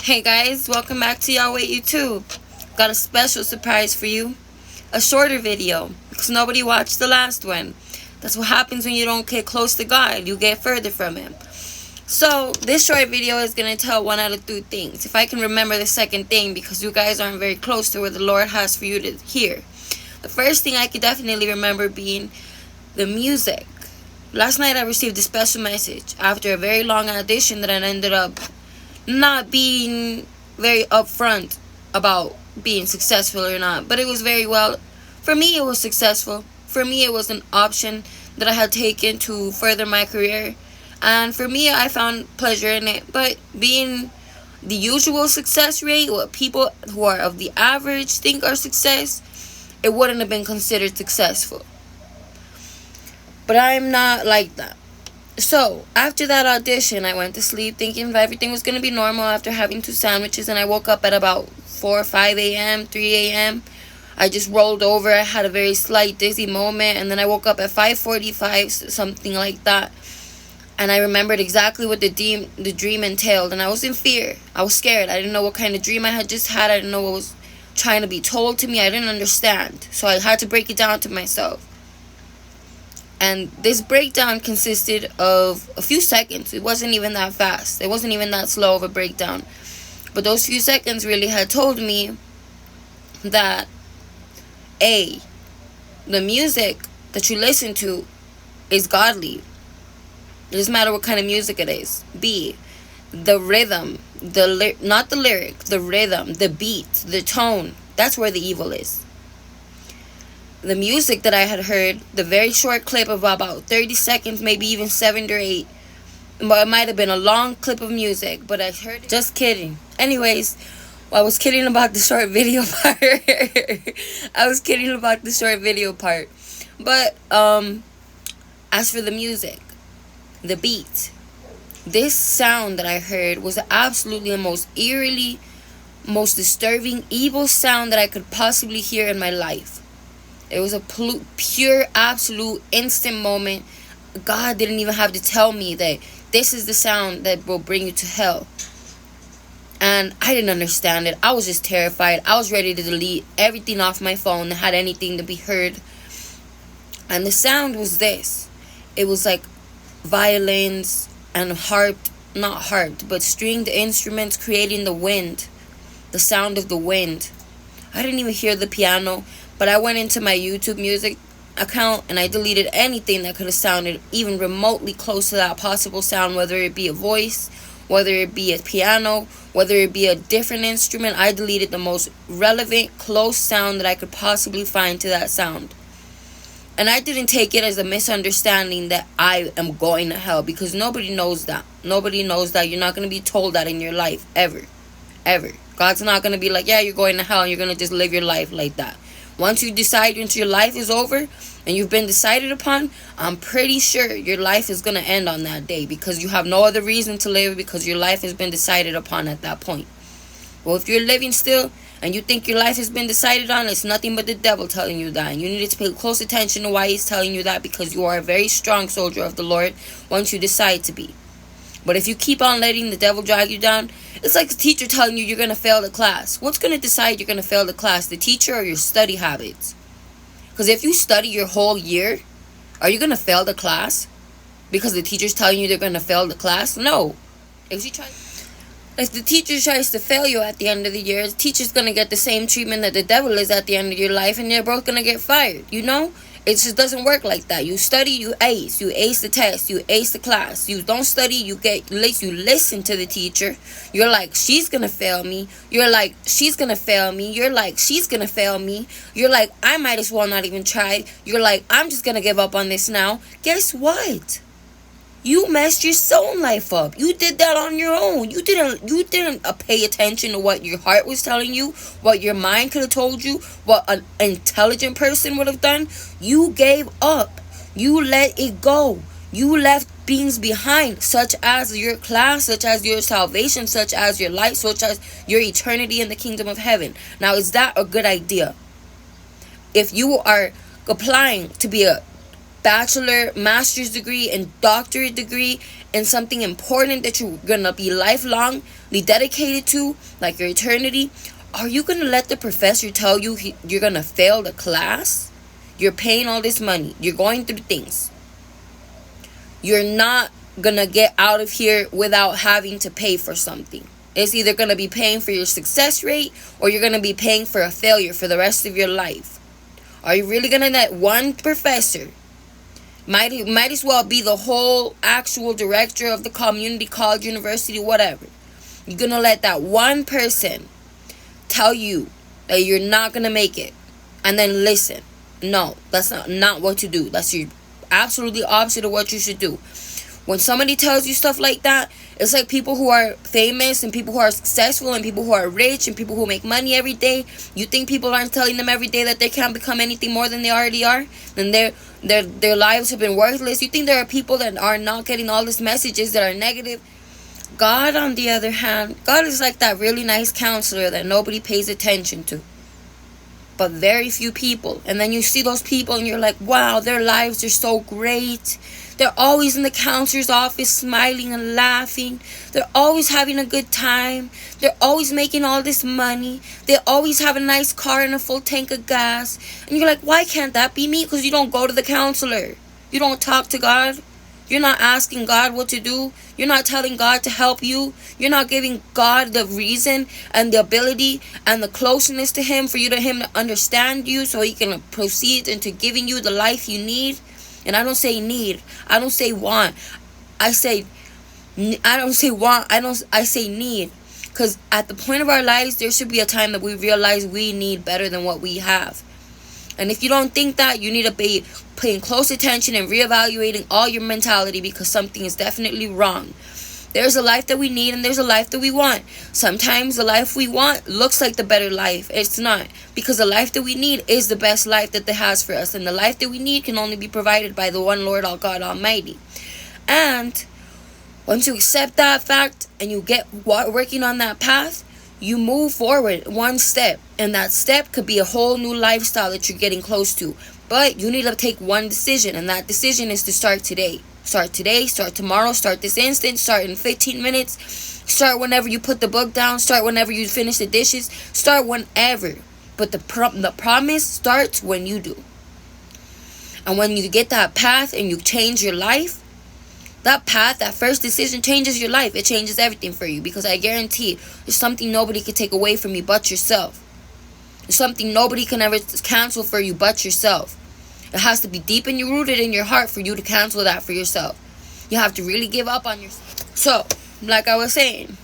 Hey guys, welcome back to Yahweh YouTube. Got a special surprise for you. A shorter video, because nobody watched the last one. That's what happens when you don't get close to God. You get further from Him. So, this short video is going to tell one out of two things. If I can remember the second thing, because you guys aren't very close to where the Lord has for you to hear. The first thing I could definitely remember being the music. Last night I received a special message after a very long audition that I ended up not being very upfront about being successful or not, but it was very well. For me, it was successful. For me, it was an option that I had taken to further my career, and for me, I found pleasure in it. But being the usual success rate, what people who are of the average think are success, it wouldn't have been considered successful. But I'm not like that. So, after that audition, I went to sleep thinking everything was going to be normal after having 2 sandwiches, and I woke up at about 4 or 5 a.m., 3 a.m. I just rolled over. I had a very slight dizzy moment, and then I woke up at 5:45, something like that. And I remembered exactly what the dream entailed, and I was in fear. I was scared. I didn't know what kind of dream I had just had. I didn't know what was trying to be told to me. I didn't understand. So I had to break it down to myself. And this breakdown consisted of a few seconds. It wasn't even that fast. It wasn't even that slow of a breakdown. But those few seconds really had told me that A, the music that you listen to is godly. It doesn't matter what kind of music it is. B, the rhythm, not the lyric, the rhythm, the beat, the tone, that's where the evil is. The music that I had heard, the very short clip of about 30 seconds, maybe even 7 or 8. But it might have been a long clip of music, but I heard it. Just kidding. Anyways, I was kidding about the short video part. I was kidding about the short video part. But, as for the music, the beat, this sound that I heard was absolutely the most eerily, most disturbing, evil sound that I could possibly hear in my life. It was a pure, absolute, instant moment. God didn't even have to tell me that this is the sound that will bring you to hell. And I didn't understand it. I was just terrified. I was ready to delete everything off my phone that had anything to be heard. And the sound was this. It was like violins and not harped, but stringed instruments creating the wind. The sound of the wind. I didn't even hear the piano. But I went into my YouTube music account and I deleted anything that could have sounded even remotely close to that possible sound, whether it be a voice, whether it be a piano, whether it be a different instrument. I deleted the most relevant, close sound that I could possibly find to that sound. And I didn't take it as a misunderstanding that I am going to hell, because nobody knows that. Nobody knows that. You're not going to be told that in your life, ever. Ever. God's not going to be like, yeah, you're going to hell, and you're going to just live your life like that. Once you decide into your life is over and you've been decided upon, I'm pretty sure your life is going to end on that day, because you have no other reason to live, because your life has been decided upon at that point. Well, if you're living still and you think your life has been decided on, it's nothing but the devil telling you that. And you need to pay close attention to why he's telling you that, because you are a very strong soldier of the Lord once you decide to be. But if you keep on letting the devil drag you down, it's like the teacher telling you you're going to fail the class. What's going to decide you're going to fail the class? The teacher or your study habits? Because if you study your whole year, are you going to fail the class? Because the teacher's telling you they're going to fail the class? No. If the teacher tries to fail you at the end of the year, the teacher's going to get the same treatment that the devil is at the end of your life, and they're both going to get fired, you know? It just doesn't work like that. You study, you ace. You ace the test. You ace the class. You don't study, you listen to the teacher. You're like, she's going to fail me. You're like, she's going to fail me. You're like, she's going to fail me. You're like, I might as well not even try. You're like, I'm just going to give up on this now. Guess what? You messed your soul life up. You did that on your own. You didn't pay attention to what your heart was telling you, what your mind could have told you, what an intelligent person would have done. You gave up. You let it go. You left things behind, such as your class, such as your salvation, such as your life, such as your eternity in the kingdom of heaven. Now, is that a good idea? If you are applying to be a bachelor, master's degree, and doctorate degree in something important that you're gonna be lifelongly dedicated to, like your eternity, are you gonna let the professor tell you you're gonna fail the class? You're paying all this money. You're going through things. You're not gonna get out of here without having to pay for something. It's either gonna be paying for your success rate, or you're gonna be paying for a failure for the rest of your life. Are you really gonna let one professor, might as well be the whole actual director of the community college, university, whatever, you're gonna let that one person tell you that you're not gonna make it, and then listen? No, that's not what to do. That's your absolutely opposite of what you should do. When somebody tells you stuff like that, it's like people who are famous and people who are successful and people who are rich and people who make money every day. You think people aren't telling them every day that they can't become anything more than they already are, and their lives have been worthless? You think there are people that are not getting all these messages that are negative? God, on the other hand, God is like that really nice counselor that nobody pays attention to, but very few people. And then you see those people and you're like, wow, their lives are so great. They're always in the counselor's office smiling and laughing. They're always having a good time. They're always making all this money. They always have a nice car and a full tank of gas. And you're like, why can't that be me? Because you don't go to the counselor. You don't talk to God. You're not asking God what to do. You're not telling God to help you. You're not giving God the reason and the ability and the closeness to Him for him to understand you, so He can proceed into giving you the life you need. And I don't say need. I don't say want. I say want. I say need. Because at the point of our lives, there should be a time that we realize we need better than what we have. And if you don't think that, you need to be paying close attention and reevaluating all your mentality, because something is definitely wrong. There's a life that we need and there's a life that we want. Sometimes the life we want looks like the better life. It's not, because the life that we need is the best life that it has for us. And the life that we need can only be provided by the one Lord, our God Almighty. And once you accept that fact and you get working on that path, you move forward one step, and that step could be a whole new lifestyle that you're getting close to. But you need to take one decision, and that decision is to start today. Start today, start tomorrow, start this instant, start in 15 minutes, start whenever you put the book down, start whenever you finish the dishes, start whenever. But the promise starts when you do. And when you get that path and you change your life, that path, that first decision changes your life. It changes everything for you, because I guarantee there's something nobody can take away from you but yourself. There's something nobody can ever cancel for you but yourself. It has to be deep and rooted in your heart for you to cancel that for yourself. You have to really give up on yourself. So, like I was saying,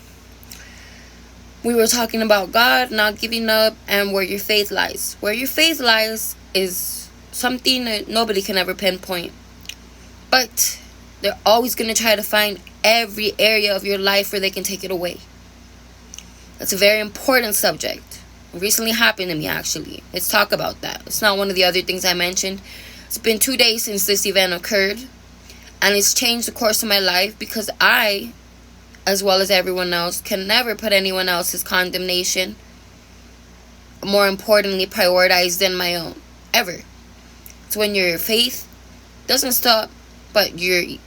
we were talking about God, not giving up, and where your faith lies. Where your faith lies is something that nobody can ever pinpoint. But they're always going to try to find every area of your life where they can take it away. That's a very important subject. It recently happened to me, actually. Let's talk about that. It's not one of the other things I mentioned. It's been 2 days since this event occurred, and it's changed the course of my life, because I, as well as everyone else, can never put anyone else's condemnation, more importantly, prioritized than my own. Ever. It's when your faith doesn't stop, but your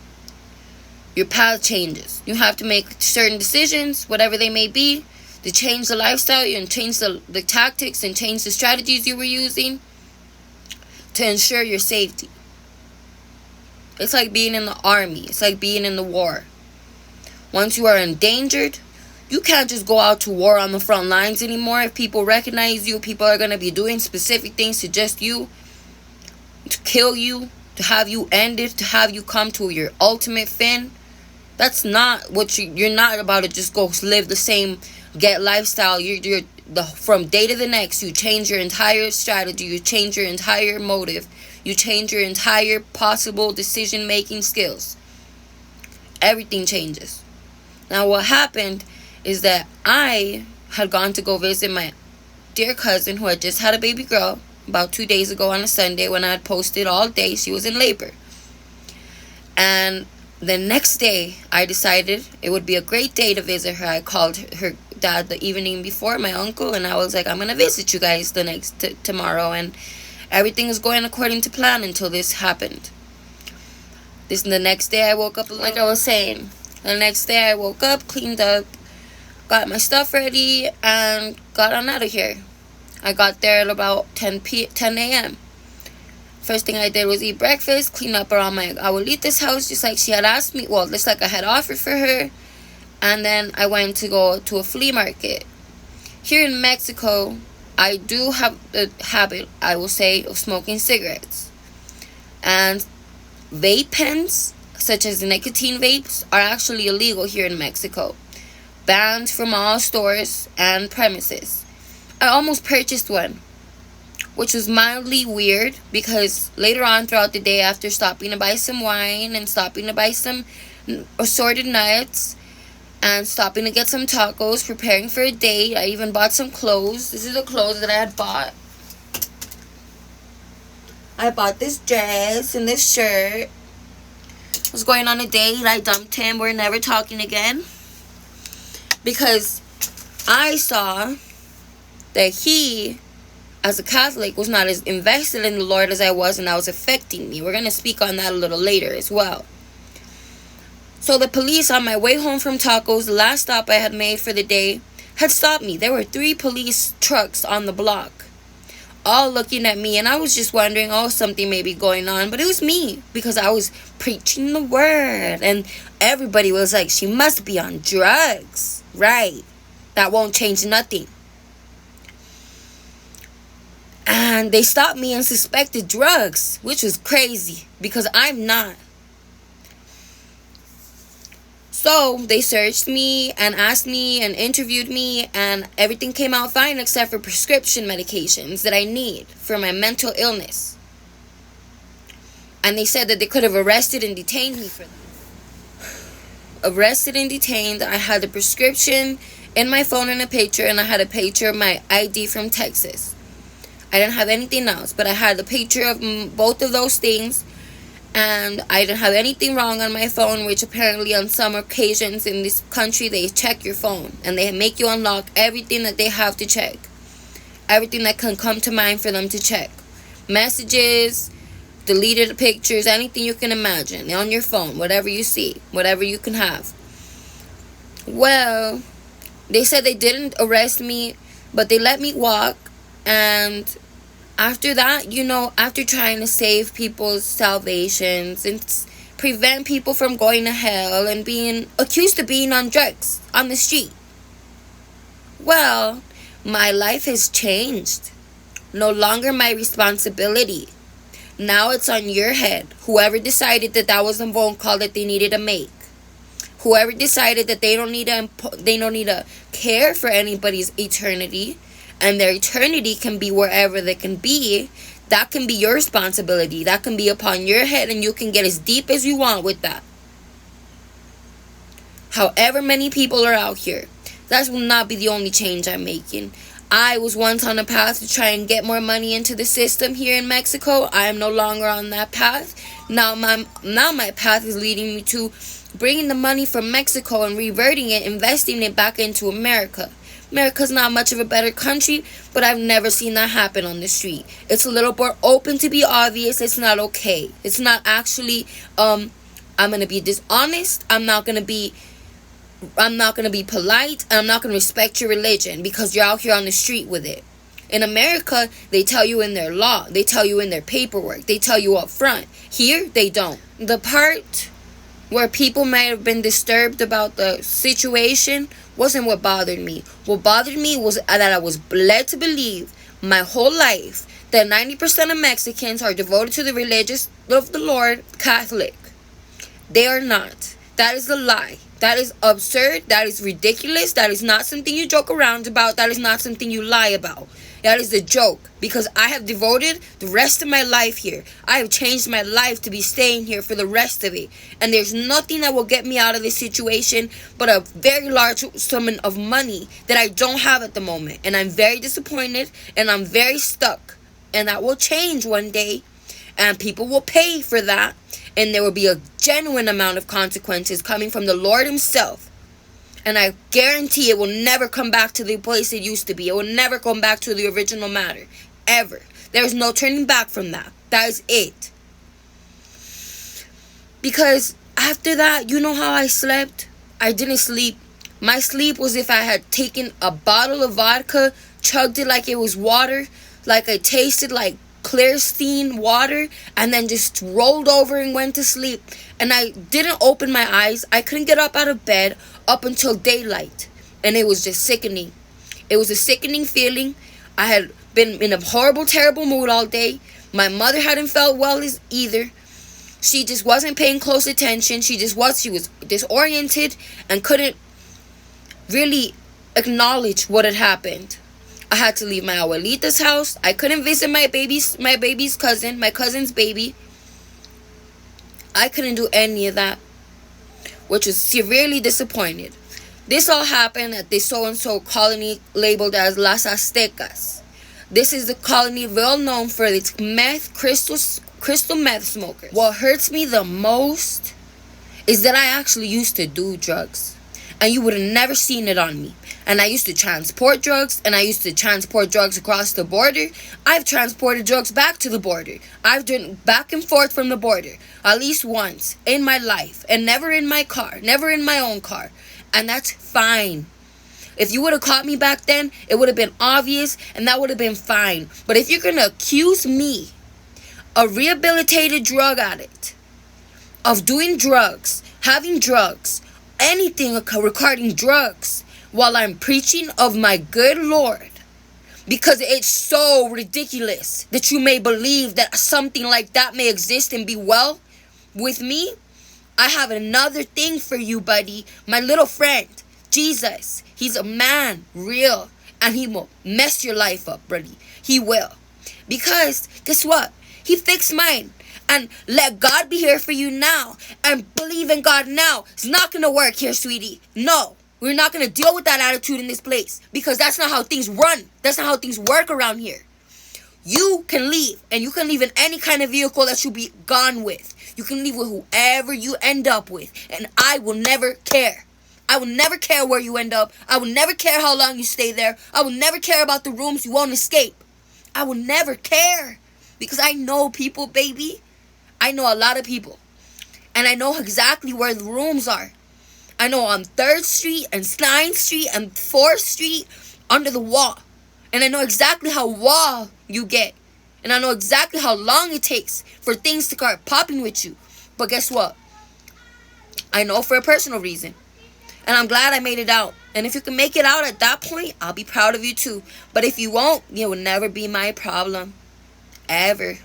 path changes. You have to make certain decisions, whatever they may be, to change the lifestyle and change the tactics and change the strategies you were using to ensure your safety. It's like being in the army. It's like being in the war. Once you are endangered, you can't just go out to war on the front lines anymore. If people recognize you, people are going to be doing specific things to just you, to kill you, to have you ended, to have you come to your ultimate fin. That's not what you're not about to just go live the same get lifestyle. You're from day to the next, you change your entire strategy, you change your entire motive, you change your entire possible decision making skills. Everything changes. Now what happened is that I had gone to go visit my dear cousin who had just had a baby girl about 2 days ago on a Sunday, when I had posted all day she was in labor. And the next day, I decided it would be a great day to visit her. I called her dad the evening before, my uncle, and I was like, I'm going to visit you guys tomorrow. And everything was going according to plan until this happened. This the next day I woke up, like I was saying. The next day I woke up, cleaned up, got my stuff ready, and got on out of here. I got there at about 10 a.m. First thing I did was eat breakfast, clean up around my abuelita's house, just like she had asked me. Well, just like I had offered for her. And then I went to go to a flea market. Here in Mexico, I do have the habit, I will say, of smoking cigarettes. And vape pens, such as nicotine vapes, are actually illegal here in Mexico. Banned from all stores and premises. I almost purchased one, which was mildly weird because later on throughout the day, after stopping to buy some wine and stopping to buy some assorted nuts and stopping to get some tacos, preparing for a date, I even bought some clothes. This is the clothes that I had bought. I bought this dress and this shirt. I was going on a date. I dumped him. We're never talking again. Because I saw that he, as a Catholic, was not as invested in the Lord as I was, and that was affecting me. We're going to speak on that a little later as well. So the police, on my way home from tacos, the last stop I had made for the day, had stopped me. There were 3 police trucks on the block, all looking at me, and I was just wondering, something may be going on, but it was me, because I was preaching the word, and everybody was like, she must be on drugs. Right. That won't change nothing. And they stopped me and suspected drugs, which was crazy because I'm not. So they searched me and asked me and interviewed me, and everything came out fine except for prescription medications that I need for my mental illness. And they said that they could have arrested and detained me for that. Arrested and detained. I had a prescription in my phone and a picture, and I had a picture of my ID from Texas. I didn't have anything else, but I had a picture of both of those things, and I didn't have anything wrong on my phone, which apparently on some occasions in this country, they check your phone, and they make you unlock everything that they have to check. Everything that can come to mind for them to check. Messages, deleted pictures, anything you can imagine on your phone, whatever you see, whatever you can have. Well, they said they didn't arrest me, but they let me walk, and after that, after trying to save people's salvations and prevent people from going to hell and being accused of being on drugs on the street, well, my life has changed. No longer my responsibility. Now it's on your head. Whoever decided that was a phone call that they needed to make. Whoever decided that they don't need to care for anybody's eternity, and their eternity can be wherever they can be, that can be your responsibility. That can be upon your head, and you can get as deep as you want with that. However many people are out here, that will not be the only change I'm making. I was once on a path to try and get more money into the system here in Mexico. I am no longer on that path. Now my path is leading me to bringing the money from Mexico and reverting it, investing it back into America. America's not much of a better country, but I've never seen that happen on the street. It's a little more open to be obvious. It's not okay. It's not actually, I'm going to be dishonest. I'm not going to be polite. And I'm not going to respect your religion because you're out here on the street with it. In America, they tell you in their law. They tell you in their paperwork. They tell you up front. Here, they don't. The part where people might have been disturbed about the situation wasn't what bothered me. What bothered me was that I was led to believe my whole life that 90% of Mexicans are devoted to the religious of the Lord, Catholic. They are not. That is a lie. That is absurd. That is ridiculous. That is not something you joke around about. That is not something you lie about. That is a joke, because I have devoted the rest of my life here. I have changed my life to be staying here for the rest of it. And there's nothing that will get me out of this situation but a very large sum of money that I don't have at the moment. And I'm very disappointed, and I'm very stuck. And that will change one day. And people will pay for that. And there will be a genuine amount of consequences coming from the Lord himself. And I guarantee it will never come back to the place it used to be. It will never come back to the original matter. Ever. There is no turning back from that. That is it. Because after that, you know how I slept? I didn't sleep. My sleep was if I had taken a bottle of vodka, chugged it like it was water, like I tasted like Clearstein water, and then just rolled over and went to sleep. And I didn't open my eyes. I couldn't get up out of bed up until daylight. And it was just sickening. It was a sickening feeling. I had been in a horrible, terrible mood all day. My mother hadn't felt well either. She just wasn't paying close attention. She was disoriented and couldn't really acknowledge what had happened. I had to leave my abuelita's house. I couldn't visit my cousin's baby. I couldn't do any of that, which was severely disappointed. This all happened at the so-and-so colony labeled as Las Aztecas. This is the colony well known for its crystal meth smokers. What hurts me the most is that I actually used to do drugs. And you would have never seen it on me. And I used to transport drugs, and I used to transport drugs across the border. I've transported drugs back to the border. I've driven back and forth from the border at least once in my life, and never in my car, never in my own car. And that's fine. If you would have caught me back then, it would have been obvious, and that would have been fine. But if you're going to accuse me, a rehabilitated drug addict, of doing drugs, having drugs, anything regarding drugs, while I'm preaching of my good Lord, because it's so ridiculous that you may believe that something like that may exist and be well with me, I have another thing for you, buddy. My little friend, Jesus. He's a man, real, and he will mess your life up, buddy. He will. Because, guess what? He fixed mine. And let God be here for you now. And believe in God now. It's not going to work here, sweetie. No. We're not going to deal with that attitude in this place. Because that's not how things run. That's not how things work around here. You can leave. And you can leave in any kind of vehicle that you'll be gone with. You can leave with whoever you end up with. And I will never care. I will never care where you end up. I will never care how long you stay there. I will never care about the rooms you won't escape. I will never care. Because I know people, baby. I know a lot of people. And I know exactly where the rooms are. I know on 3rd Street and 9th Street and 4th Street under the wall. And I know exactly how wall you get. And I know exactly how long it takes for things to start popping with you. But guess what? I know for a personal reason. And I'm glad I made it out. And if you can make it out at that point, I'll be proud of you too. But if you won't, it will never be my problem. Ever.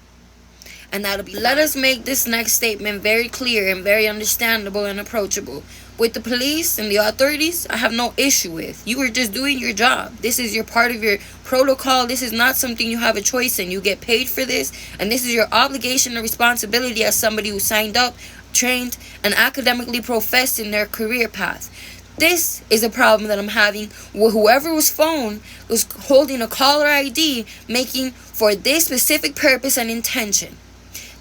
And that'll be. Let us make this next statement very clear and very understandable and approachable. With the police and the authorities, I have no issue with. You are just doing your job. This is your part of your protocol. This is not something you have a choice in. You get paid for this. And this is your obligation and responsibility as somebody who signed up, trained, and academically professed in their career path. This is a problem that I'm having with whoever's phone was holding a caller ID, making for this specific purpose and intention.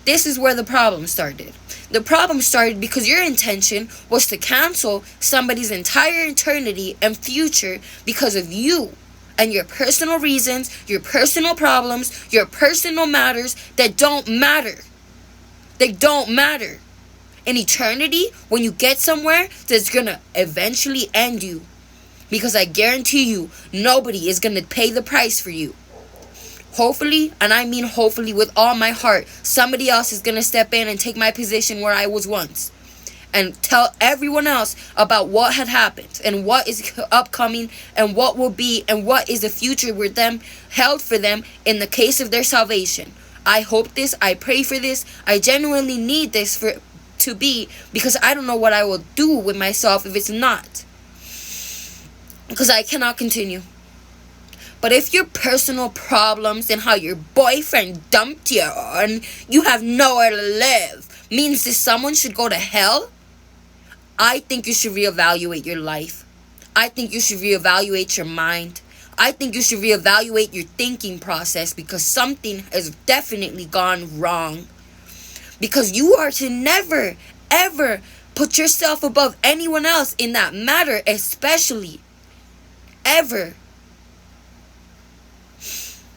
This is where the problem started. The problem started because your intention was to cancel somebody's entire eternity and future because of you and your personal reasons, your personal problems, your personal matters that don't matter. They don't matter. In eternity, when you get somewhere, that's gonna eventually end you. Because I guarantee you, nobody is gonna pay the price for you. Hopefully, and I mean hopefully with all my heart, somebody else is gonna step in and take my position where I was once. And tell everyone else about what had happened and what is upcoming and what will be and what is the future with them held for them in the case of their salvation. I hope this, I pray for this, I genuinely need this to be, because I don't know what I will do with myself if it's not. Because I cannot continue. But if your personal problems and how your boyfriend dumped you and you have nowhere to live means that someone should go to hell, I think you should reevaluate your life. I think you should reevaluate your mind. I think you should reevaluate your thinking process, because something has definitely gone wrong. Because you are to never, ever put yourself above anyone else in that matter, especially. Ever.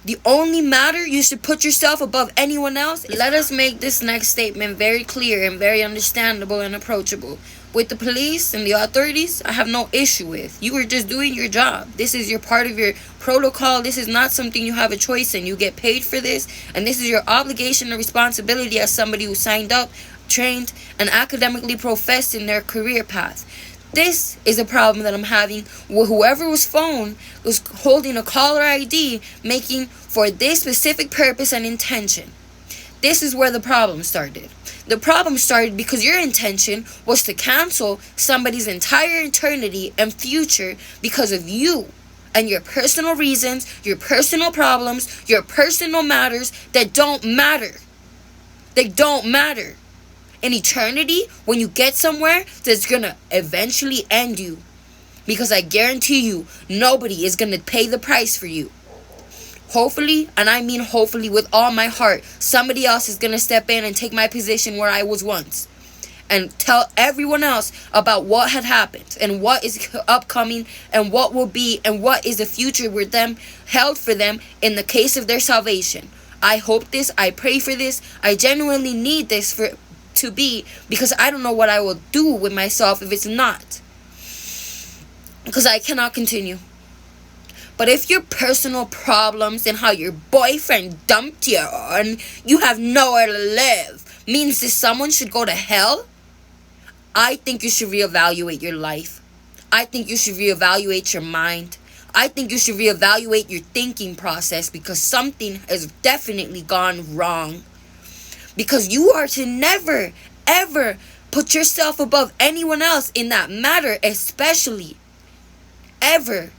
The only matter you should put yourself above anyone else. Let us make this next statement very clear and very understandable and approachable. With the police and the authorities, I have no issue with. You are just doing your job. This is your part of your protocol. This is not something you have a choice in. You get paid for this, and this is your obligation and responsibility as somebody who signed up, trained, and academically professed in their career path. This is a problem that I'm having with whoever was holding a caller ID, making for this specific purpose and intention. This is where the problem started. The problem started because your intention was to cancel somebody's entire eternity and future because of you and your personal reasons, your personal problems, your personal matters that don't matter. They don't matter. In eternity, when you get somewhere, that's gonna eventually end you. Because I guarantee you, nobody is gonna pay the price for you. Hopefully, and I mean hopefully with all my heart, somebody else is gonna step in and take my position where I was once. And tell everyone else about what had happened and what is upcoming and what will be and what is the future with them, held for them in the case of their salvation. I hope this, I pray for this, I genuinely need this to be, because I don't know what I will do with myself if it's not. Because I cannot continue. But if your personal problems and how your boyfriend dumped you and you have nowhere to live means that someone should go to hell, I think you should reevaluate your life. I think you should reevaluate your mind. I think you should reevaluate your thinking process, because something has definitely gone wrong. Because you are to never, ever put yourself above anyone else in that matter, especially. Ever.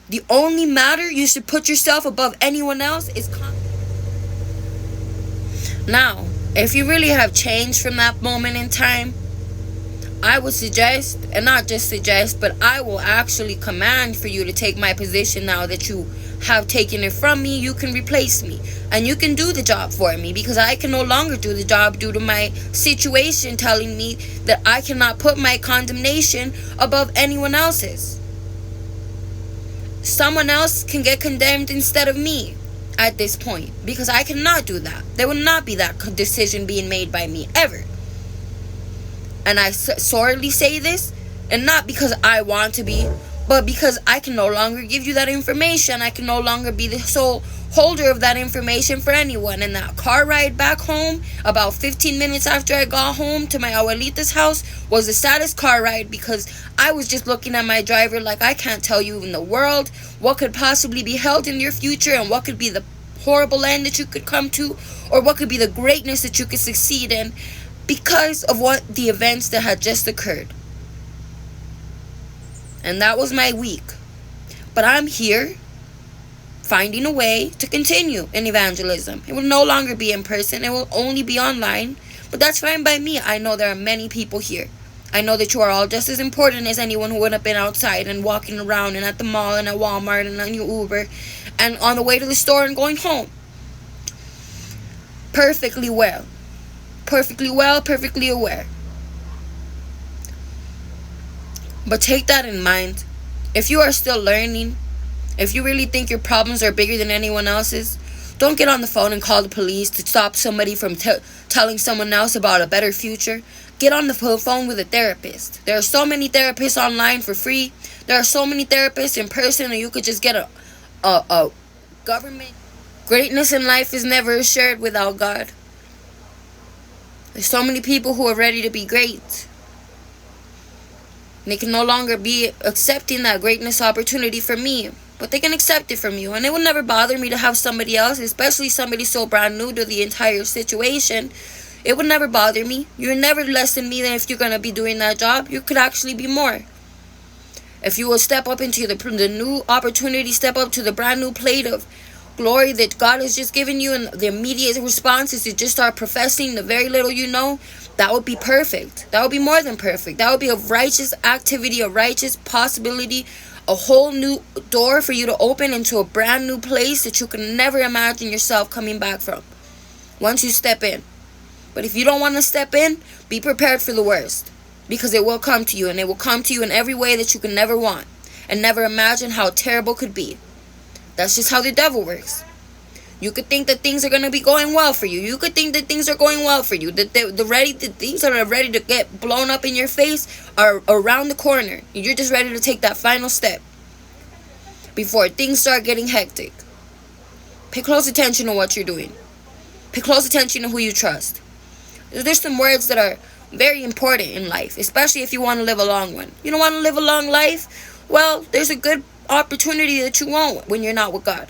The only matter you should put yourself above anyone else is Now, if you really have changed from that moment in time, I would suggest, and not just suggest, but I will actually command for you to take my position now that you have taken it from me. You can replace me and you can do the job for me, because I can no longer do the job due to my situation telling me that I cannot put my condemnation above anyone else's. Someone else can get condemned instead of me at this point, because I cannot do that. There will not be that decision being made by me ever. And I sorely say this, and not because I want to be, but because I can no longer give you that information. I can no longer be the sole holder of that information for anyone. And that car ride back home, about 15 minutes after I got home to my abuelita's house, was the saddest car ride, because I was just looking at my driver like, I can't tell you in the world what could possibly be held in your future, and what could be the horrible end that you could come to, or what could be the greatness that you could succeed in, because of what the events that had just occurred. And that was my week. But I'm here finding a way to continue in evangelism. It will no longer be in person. It will only be online. But that's fine by me. I know there are many people here. I know that you are all just as important as anyone who would have been outside and walking around and at the mall and at Walmart and on your Uber and on the way to the store and going home. Perfectly well. Perfectly well, perfectly aware. But take that in mind. If you are still learning, if you really think your problems are bigger than anyone else's, don't get on the phone and call the police to stop somebody from telling someone else about a better future. Get on the phone with a therapist. There are so many therapists online for free. There are so many therapists in person, and you could just get a government. Greatness in life is never assured without God. There's so many people who are ready to be great. They can no longer be accepting that greatness opportunity from me, but they can accept it from you. And it will never bother me to have somebody else, especially somebody so brand new to the entire situation. It would never bother me. You're never less than me than if you're going to be doing that job. You could actually be more. If you will step up into the new opportunity, step up to the brand new plate of glory that God has just given you, and the immediate response is to just start professing the very little you know, that would be perfect. That would be more than perfect. That would be a righteous activity, a righteous possibility, a whole new door for you to open into a brand new place that you can never imagine yourself coming back from once you step in. But if you don't want to step in, be prepared for the worst, because it will come to you, and it will come to you in every way that you can never want and never imagine how terrible could be. That's just how the devil works. You could think that things are going to be going well for you. You could think that things are going well for you. That the things that are ready to get blown up in your face are around the corner. You're just ready to take that final step before things start getting hectic. Pay close attention to what you're doing. Pay close attention to who you trust. There's some words that are very important in life, especially if you want to live a long one. You don't want to live a long life? Well, there's a good opportunity that you won't when you're not with God.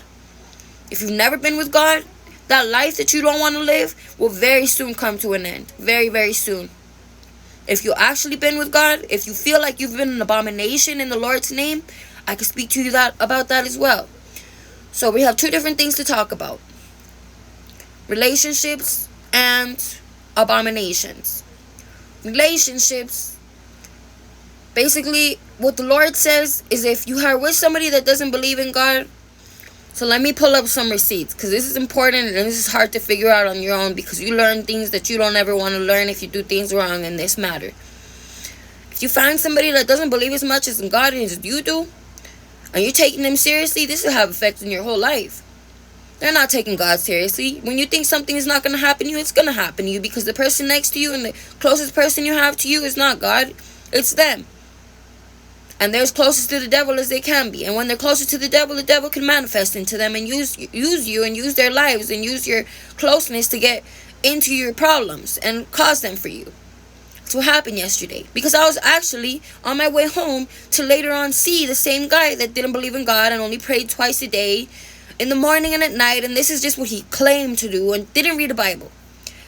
If you've never been with God, that life that you don't want to live will very soon come to an end. Very, very soon. If you've actually been with God, if you feel like you've been an abomination in the Lord's name, I can speak to you about that as well. So we have two different things to talk about. Relationships and abominations. Relationships, basically what the Lord says is if you are with somebody that doesn't believe in God. So let me pull up some receipts, because this is important and this is hard to figure out on your own, because you learn things that you don't ever want to learn if you do things wrong in this matter. If you find somebody that doesn't believe as much as in God as you do, and you're taking them seriously, this will have effects in your whole life. They're not taking God seriously. When you think something is not going to happen to you, it's going to happen to you, because the person next to you and the closest person you have to you is not God, it's them. And they're as closest to the devil as they can be. And when they're closer to the devil can manifest into them and use you and use their lives and use your closeness to get into your problems and cause them for you. That's what happened yesterday. Because I was actually on my way home to later on see the same guy that didn't believe in God and only prayed twice a day, in the morning and at night. And this is just what he claimed to do, and didn't read the Bible.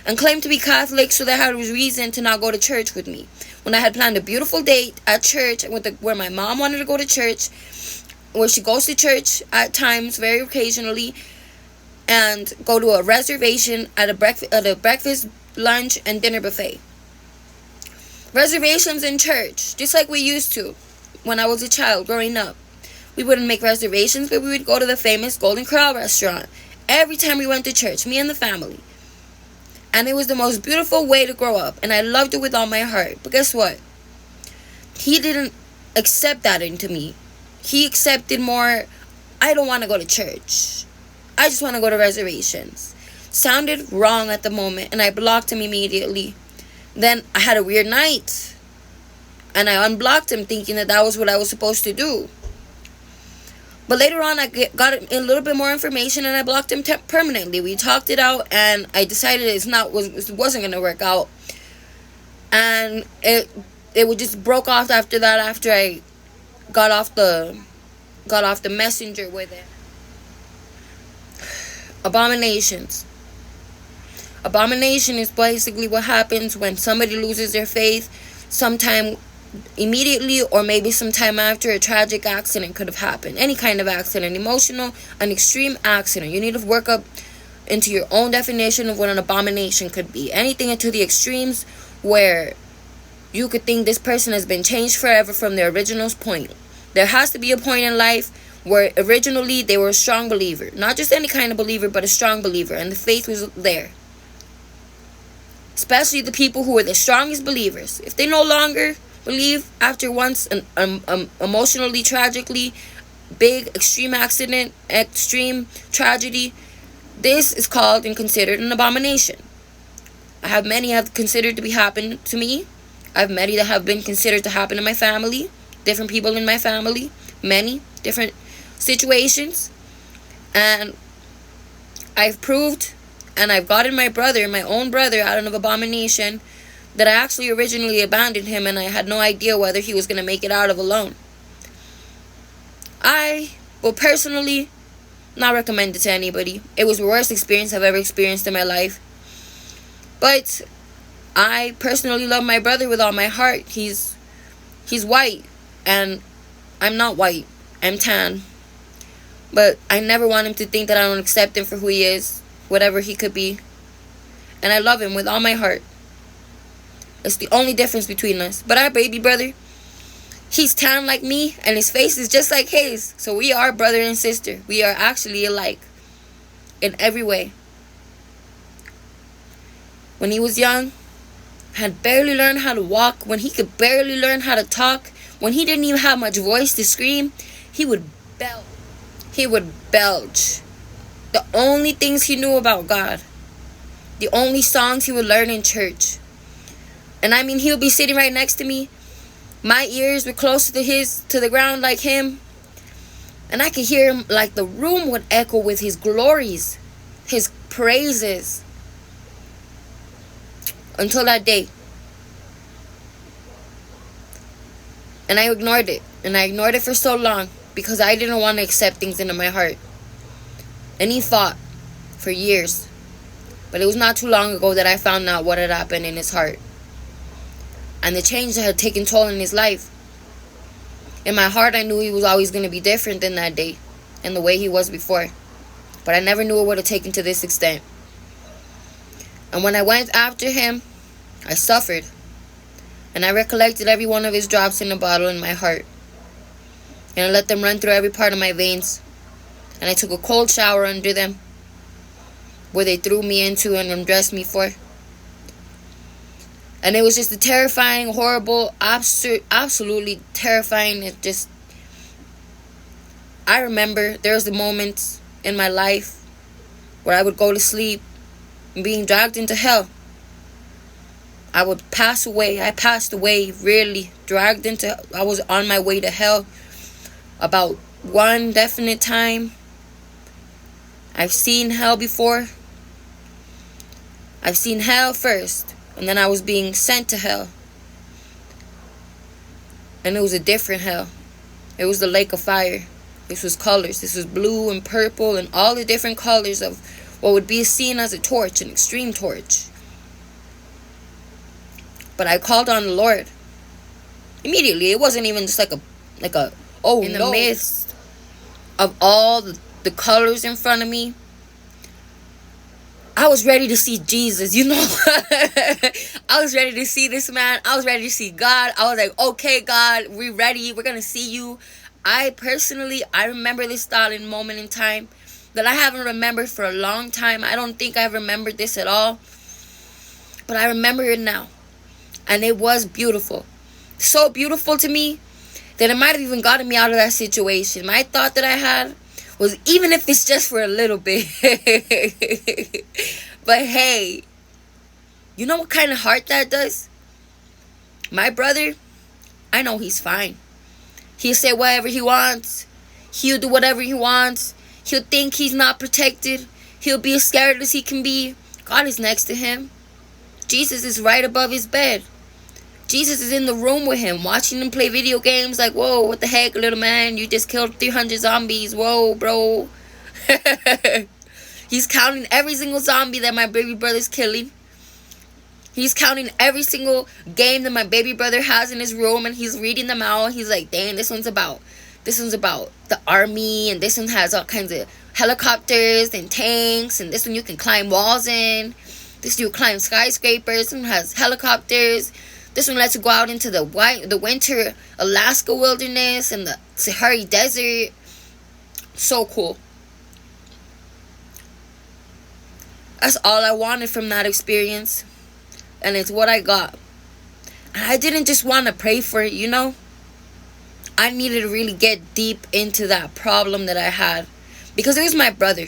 And claimed to be Catholic, so that had a reason to not go to church with me. When I had planned a beautiful date at church, where my mom wanted to go to church, where she goes to church at times, very occasionally, and go to a reservation at a breakfast, lunch, and dinner buffet. Reservations in church, just like we used to when I was a child growing up. We wouldn't make reservations, but we would go to the famous Golden Corral restaurant every time we went to church, me and the family. And it was the most beautiful way to grow up. And I loved it with all my heart. But guess what? He didn't accept that into me. He accepted more, I don't want to go to church. I just want to go to reservations. Sounded wrong at the moment. And I blocked him immediately. Then I had a weird night. And I unblocked him thinking that was what I was supposed to do. But later on, I got a little bit more information, and I blocked him permanently. We talked it out, and I decided it wasn't going to work out. And it would just broke off after that. After I got off the messenger with it. Abominations. Abomination is basically what happens when somebody loses their faith, sometime immediately or maybe sometime after a tragic accident could have happened. Any kind of accident, emotional, an extreme accident. You need to work up into your own definition of what an abomination could be. Anything into the extremes where you could think this person has been changed forever from their original point. There has to be a point in life where originally they were a strong believer. Not just any kind of believer, but a strong believer. And the faith was there. Especially the people who were the strongest believers. If they no longer believe after once an emotionally, tragically big, extreme accident, extreme tragedy, this is called and considered an abomination. I have many have considered to be happened to me. I have many that have been considered to happen in my family. Different people in my family. Many different situations. And I've proved, and I've gotten my own brother, out of an abomination that I actually originally abandoned him, and I had no idea whether he was going to make it out of alone. I will personally not recommend it to anybody. It was the worst experience I've ever experienced in my life. But I personally love my brother with all my heart. He's white, and I'm not white. I'm tan. But I never want him to think that I don't accept him for who he is, whatever he could be. And I love him with all my heart. It's the only difference between us. But our baby brother, he's tan like me, and his face is just like his. So we are brother and sister. We are actually alike in every way. When he was young, had barely learned how to walk, when he could barely learn how to talk, when he didn't even have much voice to scream, he would belt. he would belch. The only things he knew about God. The only songs he would learn in church. And I mean, he would be sitting right next to me. My ears were closer to the ground like him. And I could hear him, like the room would echo with his glories, his praises. Until that day. And I ignored it. And I ignored it for so long because I didn't want to accept things into my heart. And he fought for years. But it was not too long ago that I found out what had happened in his heart. And the change that had taken toll in his life. In my heart, I knew he was always going to be different than that day and the way he was before. But I never knew it would have taken to this extent. And when I went after him, I suffered. And I recollected every one of his drops in the bottle in my heart. And I let them run through every part of my veins. And I took a cold shower under them, where they threw me into and undressed me for. And it was just a terrifying, horrible, absolutely terrifying. I remember there was the moments in my life where I would go to sleep and being dragged into hell. I would pass away. I passed away, really I was on my way to hell about one definite time. I've seen hell before. I've seen hell first. And then I was being sent to hell. And it was a different hell. It was the lake of fire. This was colors. This was blue and purple and all the different colors of what would be seen as a torch, an extreme torch. But I called on the Lord. Immediately. It wasn't even just like a in the midst of all the colors in front of me. I was ready to see Jesus, you know. I was ready to see this man. I was ready to see God. I was like, okay, God, we're ready. We're going to see you. I remember this thought in moment in time that I haven't remembered for a long time. I don't think I've remembered this at all. But I remember it now. And it was beautiful. So beautiful to me that it might have even gotten me out of that situation. My thought that I had was, even if it's just for a little bit. But hey, you know what kind of heart that does? My brother, I know he's fine. He'll say whatever he wants. He'll do whatever he wants. He'll think he's not protected. He'll be as scared as he can be. God is next to him. Jesus is right above his bed. Jesus is in the room with him, watching him play video games like, whoa, what the heck, little man? You just killed 300 zombies. Whoa, bro. He's counting every single zombie that my baby brother's killing. He's counting every single game that my baby brother has in his room, and he's reading them out. He's like, dang, this one's about the army, and this one has all kinds of helicopters and tanks, and this one you can climb walls in. This one you climb skyscrapers. This one has helicopters. This one lets you go out into the winter Alaska wilderness and the Sahara Desert. So cool. That's all I wanted from that experience. And it's what I got. And I didn't just want to pray for it, you know. I needed to really get deep into that problem that I had. Because it was my brother.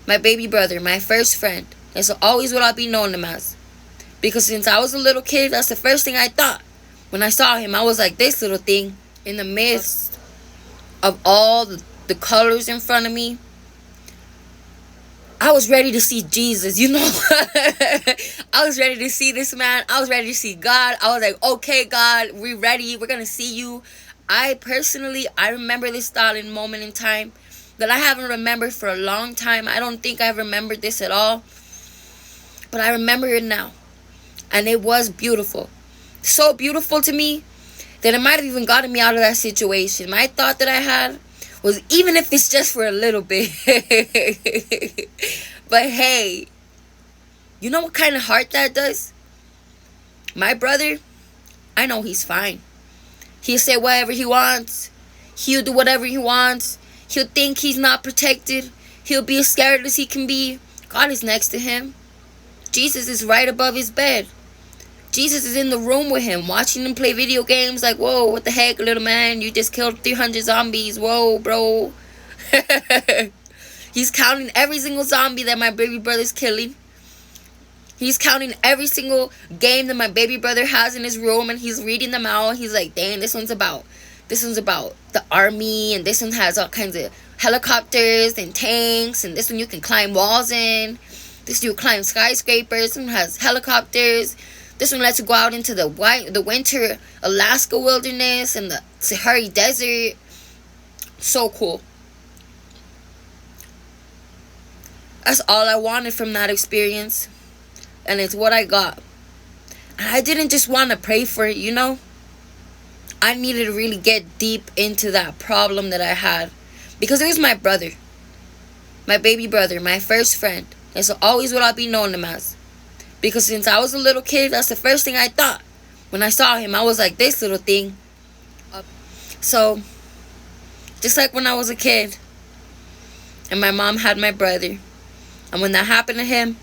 My baby brother. My first friend. And so always what I'll be knowing him as. Because since I was a little kid, that's the first thing I thought. When I saw him, I was like, this little thing. In the midst of all the colors in front of me, I was ready to see Jesus, you know. I was ready to see this man. I was ready to see God. I was like, okay, God, we're ready. We're going to see you. I remember this thought in moment in time that I haven't remembered for a long time. I don't think I've remembered this at all. But I remember it now. And it was beautiful. So beautiful to me that it might have even gotten me out of that situation. My thought that I had was, even if it's just for a little bit. But hey, you know what kind of heart that does? My brother, I know he's fine. He'll say whatever he wants. He'll do whatever he wants. He'll think he's not protected. He'll be as scared as he can be. God is next to him. Jesus is right above his bed. Jesus is in the room with him, watching him play video games like, whoa, what the heck, little man? You just killed 300 zombies. Whoa, bro. He's counting every single zombie that my baby brother's killing. He's counting every single game that my baby brother has in his room, and he's reading them out. He's like, dang, this one's about the army, and this one has all kinds of helicopters and tanks, and this one you can climb walls in. This one you climb skyscrapers. This one has helicopters. This one lets you go out into the winter Alaska wilderness and the Sahara Desert. So cool. That's all I wanted from that experience. And it's what I got. And I didn't just want to pray for it, you know. I needed to really get deep into that problem that I had. Because it was my brother. My baby brother. My first friend. And so always what I'll be knowing him as. Because since I was a little kid, that's the first thing I thought. When I saw him, I was like, this little thing. So, just like when I was a kid. And my mom had my brother. And when that happened to him,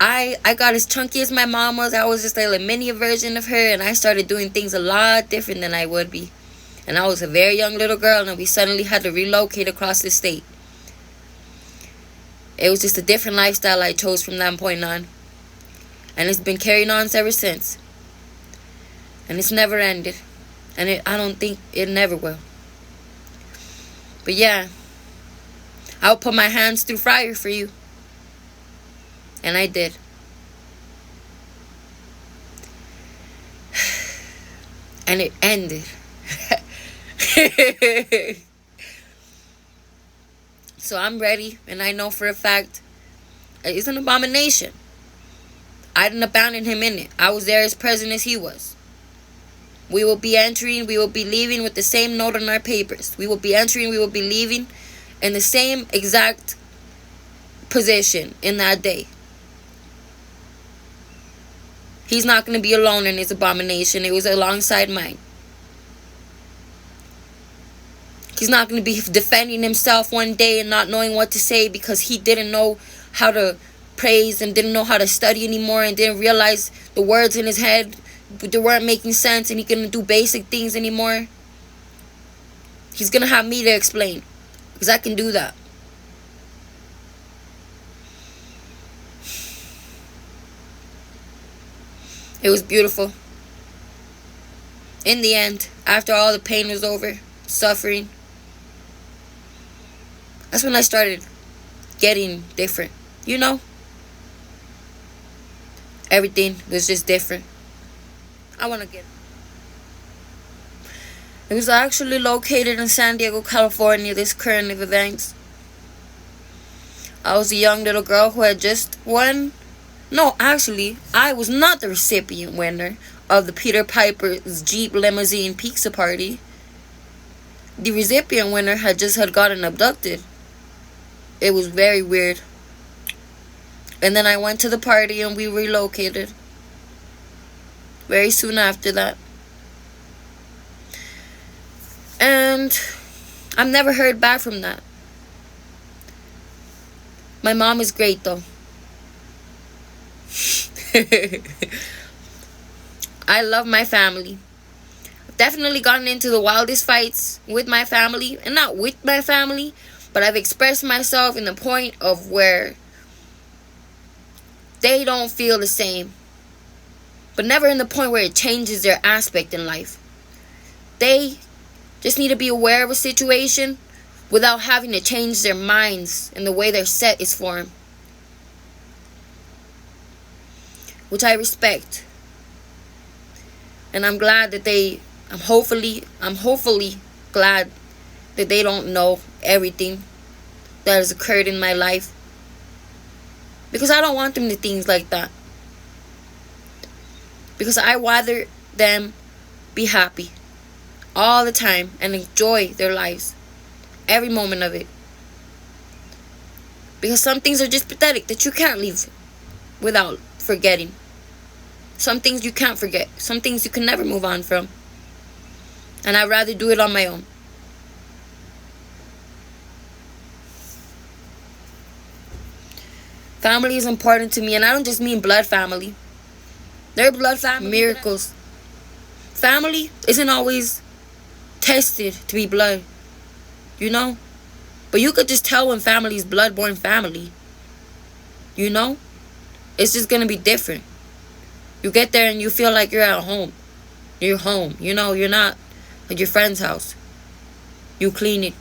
I got as chunky as my mom was. I was just like a mini version of her. And I started doing things a lot different than I would be. And I was a very young little girl. And we suddenly had to relocate across the state. It was just a different lifestyle I chose from that point on. And it's been carrying on ever since. And it's never ended. And I don't think it never will. But yeah. I'll put my hands through fire for you. And I did. And it ended. So I'm ready. And I know for a fact it's an abomination. I didn't abandon him in it. I was there as present as he was. We will be entering. We will be leaving with the same note on our papers. We will be entering. We will be leaving in the same exact position in that day. He's not going to be alone in his abomination. It was alongside mine. He's not going to be defending himself one day and not knowing what to say because he didn't know how to praise and didn't know how to study anymore and didn't realize the words in his head, they weren't making sense and he couldn't do basic things anymore. He's going to have me to explain because I can do that. It was beautiful. In the end, after all the pain was over, suffering, that's when I started getting different. You know? Everything was just different. I want to get... It was actually located in San Diego, California, this current events. I was a young little girl who had just won... No, actually, I was not the recipient winner of the Peter Piper's Jeep Limousine Pizza Party. The recipient winner had gotten abducted. It was very weird. And then I went to the party and we relocated. Very soon after that. And I've never heard back from that. My mom is great though. I love my family. I've definitely gotten into the wildest fights with my family. And not with my family, but I've expressed myself in the point of where they don't feel the same. But never in the point where it changes their aspect in life. They just need to be aware of a situation without having to change their minds and the way their set is formed. Which I respect. And I'm glad that I'm hopefully glad that they don't know everything that has occurred in my life. Because I don't want them to think like that. Because I rather them be happy all the time and enjoy their lives. Every moment of it. Because some things are just pathetic that you can't leave without forgetting. Some things you can't forget. Some things you can never move on from. And I'd rather do it on my own. Family is important to me. And I don't just mean blood family. Their blood family. Miracles. Family isn't always tested to be blood. you know? But you could just tell when family is blood-born family, you know? It's just gonna be different. You get there and you feel like you're at home. You're home, you know? You're not at your friend's house. You clean it.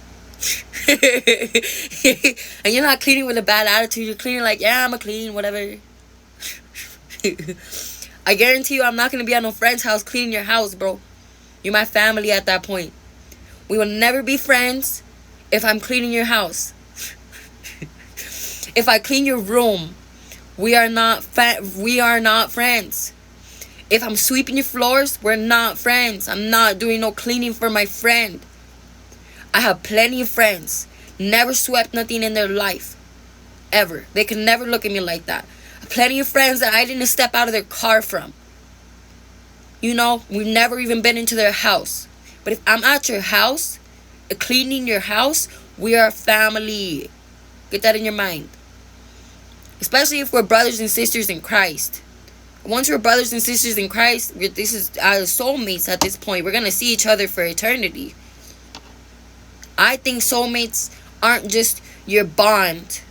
And you're not cleaning with a bad attitude. You're cleaning like, yeah, I'ma clean, whatever. I guarantee you I'm not gonna be at no friend's house cleaning your house, bro. You're my family at that point. We will never be friends if I'm cleaning your house. If I clean your room, we are not friends. If I'm sweeping your floors, we're not friends. I'm not doing no cleaning for my friend. I have plenty of friends. Never swept nothing in their life. Ever. They can never look at me like that. Plenty of friends that I didn't step out of their car from. You know, we've never even been into their house. But if I'm at your house, cleaning your house, we are family. Get that in your mind. Especially if we're brothers and sisters in Christ. Once we're brothers and sisters in Christ, this is our soulmates at this point. We're going to see each other for eternity. I think soulmates aren't just your bond.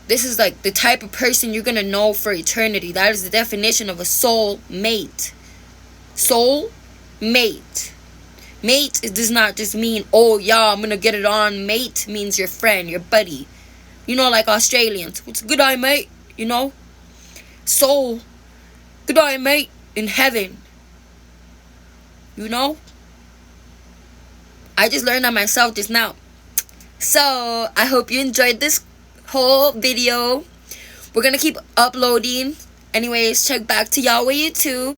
This is like the type of person you're going to know for eternity. That is the definition of a soulmate. Soulmate. Mate, it does not just mean, oh, yeah, I'm going to get it on. Mate means your friend, your buddy. You know, like Australians. What's good eye, mate? You know? Soul. Good eye, mate. In heaven. You know? I just learned that myself just now. So, I hope you enjoyed this whole video. We're going to keep uploading. Anyways, check back to Yahweh YouTube.